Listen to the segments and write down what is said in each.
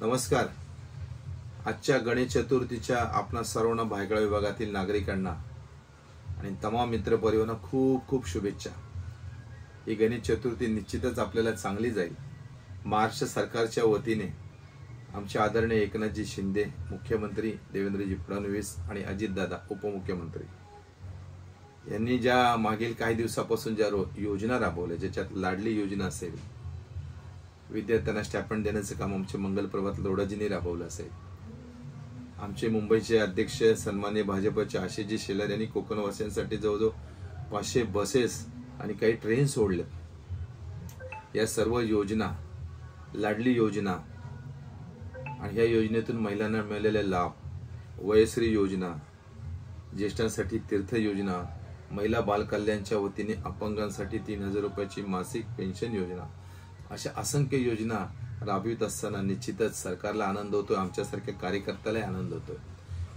नमस्कार। आजच्या गणेश चतुर्थीच्या आपणा सर्वांना भायखळा विभागातील नागरिकांना आणि तमाम मित्र परिवारांना खूप खूप शुभेच्छा। ही गणेश चतुर्थी निश्चितच आपल्याला चांगली जाईल। महाराष्ट्र सरकारच्या वतीने आमचे आदरणीय एकनाथजी शिंदे मुख्यमंत्री, देवेंद्रजी फडणवीस आणि अजितदादा उपमुख्यमंत्री यांनी ज्या मागील काही दिवसापासून ज्या योजना राबवल्या, ज्याच्यात लाडली योजना असेल, विद्यार्थ्यांना स्टायपेंड देण्याचं काम आमचे मंगलप्रभात लोढाजींनी राबवलं असेल, आमचे मुंबईचे अध्यक्ष सन्माननीय भाजपचे आशिषजी शेलार यांनी कोकणवासियांसाठी जवळजवळ 500 बसेस आणि काही ट्रेन सोडले। या सर्व योजना, लाडली योजना आणि या योजनेतून महिलांना मिळालेले लाभ, वयश्री योजना, ज्येष्ठांसाठी तीर्थ योजना, महिला बाल कल्याणच्या वतीने अपंगांसाठी 3000 रुपयाची मासिक पेन्शन योजना, अशा असंख्य योजना राबवित असताना निश्चितच सरकारला आनंद होतो, आमच्यासारख्या कार्यकर्त्यालाही आनंद होतो।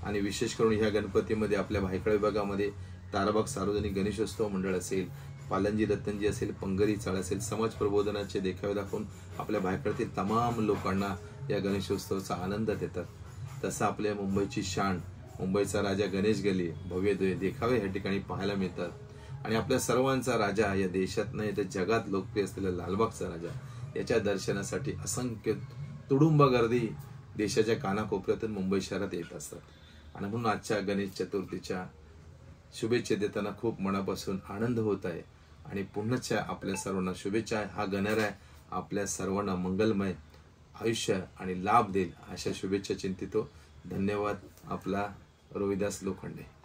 आणि विशेष करून ह्या गणपतीमध्ये आपल्या भायखळा विभागामध्ये ताराबाग सार्वजनिक गणेशोत्सव मंडळ असेल, पालनजी रतनजी असेल, पंगरी चाळ असेल, समाज प्रबोधनाचे देखावे दाखवून आपल्या भायखळ्यातील तमाम लोकांना या गणेशोत्सवाचा आनंद देतात। तसा आपल्या मुंबईची शान, मुंबईचा राजा गणेश गली, भव्य देखावे या ठिकाणी पाहायला मिळतात। आणि आपल्या सर्वांचा राजा, या देशात नाही तर जगात लोकप्रिय असलेला लालबागचा राजा, याच्या दर्शनासाठी असंख्य तुडुंब गर्दी देशाच्या कानाकोपऱ्यातून मुंबई शहरात येत असतात। आणि म्हणून आजच्या गणेश चतुर्थीच्या शुभेच्छा देताना खूप मनापासून आनंद होत आहे। आणि पुन्हाच्या आपल्या सर्वांना शुभेच्छा। हा गणराय आपल्या सर्वांना मंगलमय आयुष्य आणि लाभ देईल अशा शुभेच्छा चिंतितो। धन्यवाद। आपला रोहिदास लोखंडे।